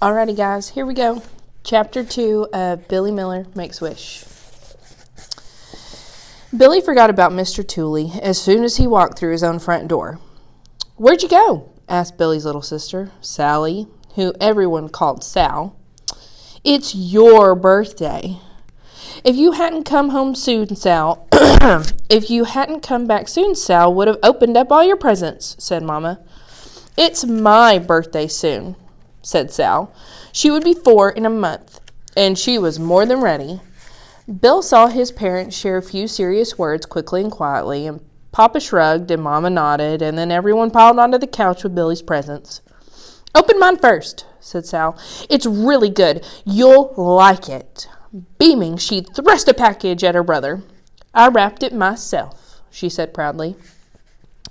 Alrighty, guys, here we go. Chapter 2 of Billy Miller Makes Wish. Billy forgot about Mr. Tooley as soon as he walked through his own front door. "Where'd you go?" asked Billy's little sister, Sally, who everyone called Sal. "It's your birthday. If you hadn't come home soon, Sal, if you hadn't come back soon, Sal would have opened up all your presents," said Mama. "It's my birthday soon," said Sal. She would be 4 in a month, and she was more than ready. Bill saw his parents share a few serious words quickly and quietly, and Papa shrugged and Mama nodded, and then everyone piled onto the couch with Billy's presents. "Open mine first," said Sal. "It's really good. You'll like it." Beaming, she thrust a package at her brother. "I wrapped it myself," she said proudly.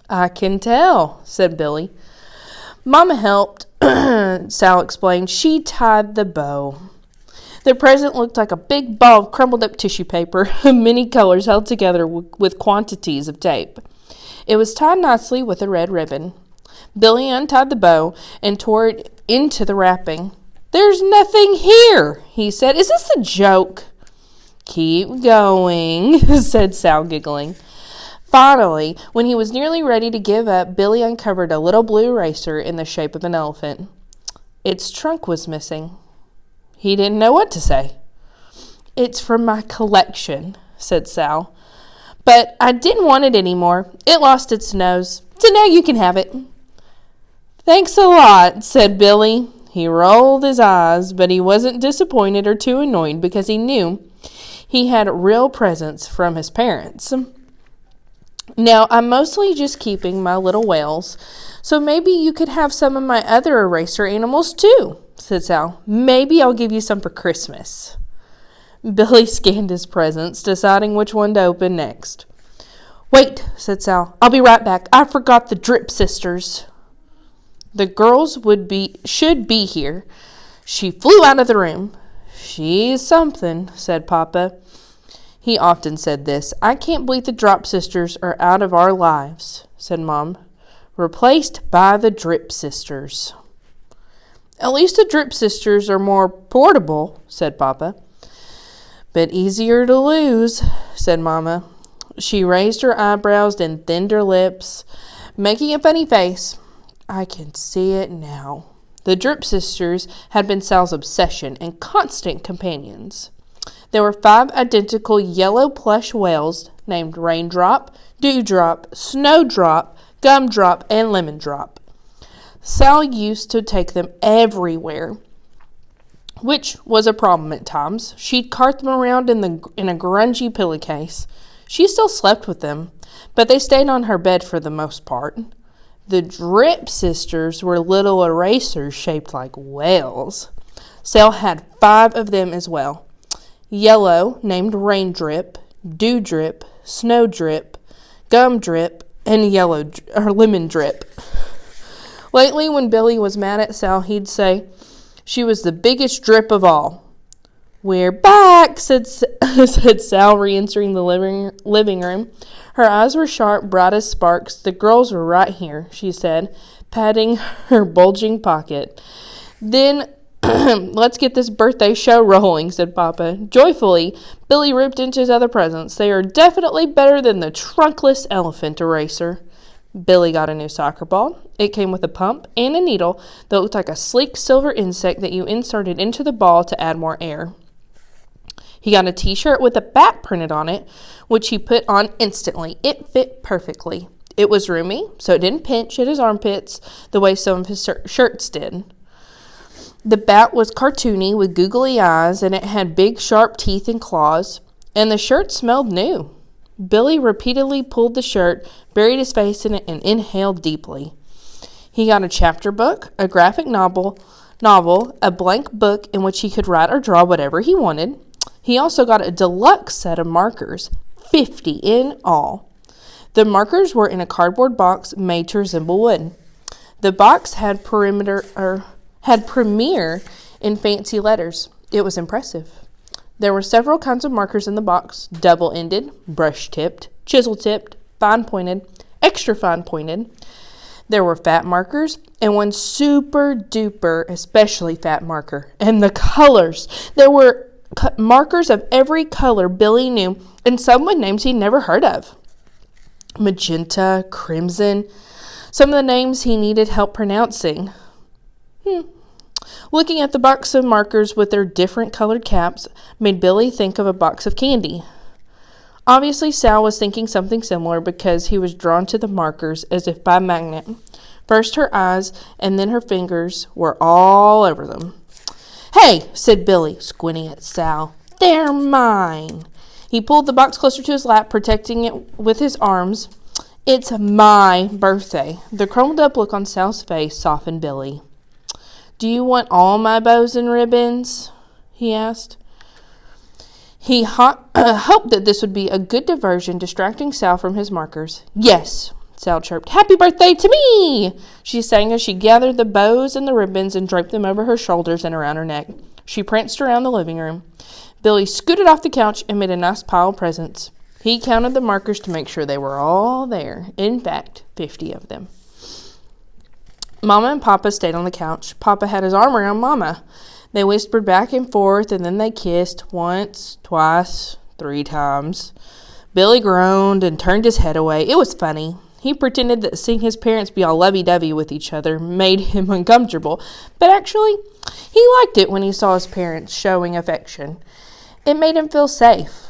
"I can tell," said Billy. "Mama helped," Sal explained. "She tied the bow." The present looked like a big ball of crumpled up tissue paper of many colors held together with quantities of tape. It was tied nicely with a red ribbon. Billy untied the bow and tore it into the wrapping. "There's nothing here," he said. "Is this a joke?" "Keep going," said Sal, giggling. Finally, when he was nearly ready to give up, Billy uncovered a little blue eraser in the shape of an elephant. Its trunk was missing. He didn't know what to say. "It's from my collection," said Sal. "But I didn't want it anymore. It lost its nose. So now you can have it." "Thanks a lot," said Billy. He rolled his eyes, but he wasn't disappointed or too annoyed because he knew he had real presents from his parents. "Now, I'm mostly just keeping my little whales, so maybe you could have some of my other eraser animals too," said Sal. "Maybe I'll give you some for Christmas." Billy scanned his presents, deciding which one to open next. "Wait," said Sal. "I'll be right back. I forgot the Drip Sisters." "The girls should be here." She flew out of the room. "She's something," said Papa. He often said this. "I can't believe the Drop Sisters are out of our lives," said Mom. "Replaced by the Drip Sisters." "At least the Drip Sisters are more portable," said Papa. "But easier to lose," said Mama. She raised her eyebrows and thinned her lips, making a funny face. "I can see it now." The Drip Sisters had been Sal's obsession and constant companions. There were 5 identical yellow plush whales named Raindrop, Dewdrop, Snowdrop, Gumdrop, and Lemon Drop. Sal used to take them everywhere, which was a problem at times. She'd cart them around in a grungy pillowcase. She still slept with them, but they stayed on her bed for the most part. The Drip Sisters were little erasers shaped like whales. Sal had 5 of them as well. Yellow, named Raindrip, Dewdrip, Snowdrip, Gumdrip, and Lemon Drip. Lately, when Billy was mad at Sal, he'd say she was the biggest drip of all. "We're back," said Sal, re-entering the living room. Her eyes were sharp, bright as sparks. "The girls were right here," she said, patting her bulging pocket. "Then let's get this birthday show rolling," said Papa. Joyfully, Billy ripped into his other presents. "They are definitely better than the trunkless elephant eraser." Billy got a new soccer ball. It came with a pump and a needle that looked like a sleek silver insect that you inserted into the ball to add more air. He got a t-shirt with a bat printed on it, which he put on instantly. It fit perfectly. It was roomy, so it didn't pinch at his armpits the way some of his shirts did. The bat was cartoony with googly eyes, and it had big, sharp teeth and claws, and the shirt smelled new. Billy repeatedly pulled the shirt, buried his face in it, and inhaled deeply. He got a chapter book, a graphic novel, a blank book in which he could write or draw whatever he wanted. He also got a deluxe set of markers, 50 in all. The markers were in a cardboard box made to resemble wood. The box had Premier in fancy letters. It was impressive. There were several kinds of markers in the box: double-ended, brush-tipped, chisel-tipped, fine-pointed, extra fine-pointed. There were fat markers and one super duper, especially fat marker. And the colors. There were markers of every color Billy knew, and some with names he'd never heard of. Magenta, crimson, some of the names he needed help pronouncing. Looking at the box of markers with their different colored caps made Billy think of a box of candy. Obviously, Sal was thinking something similar because he was drawn to the markers as if by magnet. First her eyes and then her fingers were all over them. "Hey," said Billy, squinting at Sal. "They're mine." He pulled the box closer to his lap, protecting it with his arms. "It's my birthday." The crumpled up look on Sal's face softened Billy. "Do you want all my bows and ribbons?" he asked. He hoped that this would be a good diversion, distracting Sal from his markers. "Yes," Sal chirped. "Happy birthday to me!" she sang as she gathered the bows and the ribbons and draped them over her shoulders and around her neck. She pranced around the living room. Billy scooted off the couch and made a nice pile of presents. He counted the markers to make sure they were all there. In fact, 50 of them. Mama and Papa stayed on the couch. Papa had his arm around Mama. They whispered back and forth, and then they kissed once, twice, 3 times. Billy groaned and turned his head away. It was funny. He pretended that seeing his parents be all lovey-dovey with each other made him uncomfortable, but actually, he liked it when he saw his parents showing affection. It made him feel safe.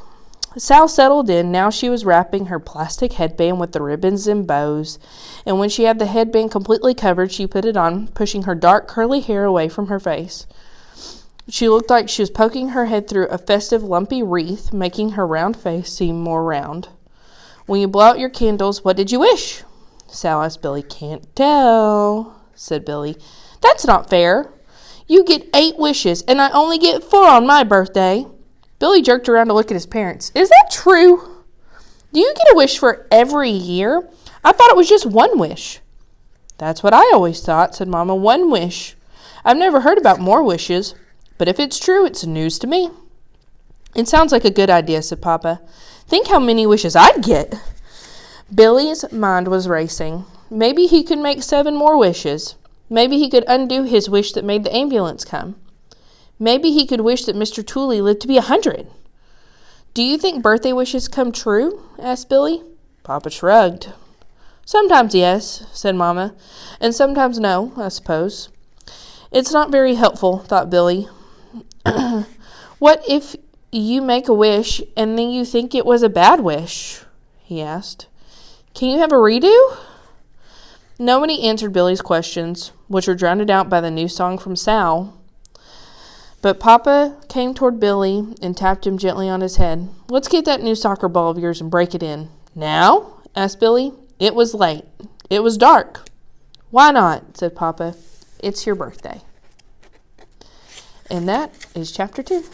Sal settled in. Now she was wrapping her plastic headband with the ribbons and bows, and when she had the headband completely covered, she put it on, pushing her dark curly hair away from her face. She looked like she was poking her head through a festive lumpy wreath, making her round face seem more round. "When you blow out your candles, what did you wish?" Sal asked Billy. "Can't tell," said Billy. "That's not fair. You get 8 wishes, and I only get 4 on my birthday." Billy jerked around to look at his parents. "Is that true? Do you get a wish for every year? I thought it was just 1 wish." "That's what I always thought," said Mama. 1 wish. I've never heard about more wishes. But if it's true, it's news to me." "It sounds like a good idea," said Papa. "Think how many wishes I'd get." Billy's mind was racing. Maybe he could make 7 more wishes. Maybe he could undo his wish that made the ambulance come. Maybe he could wish that Mr. Tooley lived to be 100. "Do you think birthday wishes come true?" asked Billy. Papa shrugged. "Sometimes yes," said Mama, "and sometimes no, I suppose." It's not very helpful, thought Billy. "What if you make a wish and then you think it was a bad wish?" he asked. "Can you have a redo?" Nobody answered Billy's questions, which were drowned out by the new song from Sal. But Papa came toward Billy and tapped him gently on his head. "Let's get that new soccer ball of yours and break it in." "Now?" asked Billy. It was late. It was dark. "Why not?" said Papa. "It's your birthday." And that is chapter 2.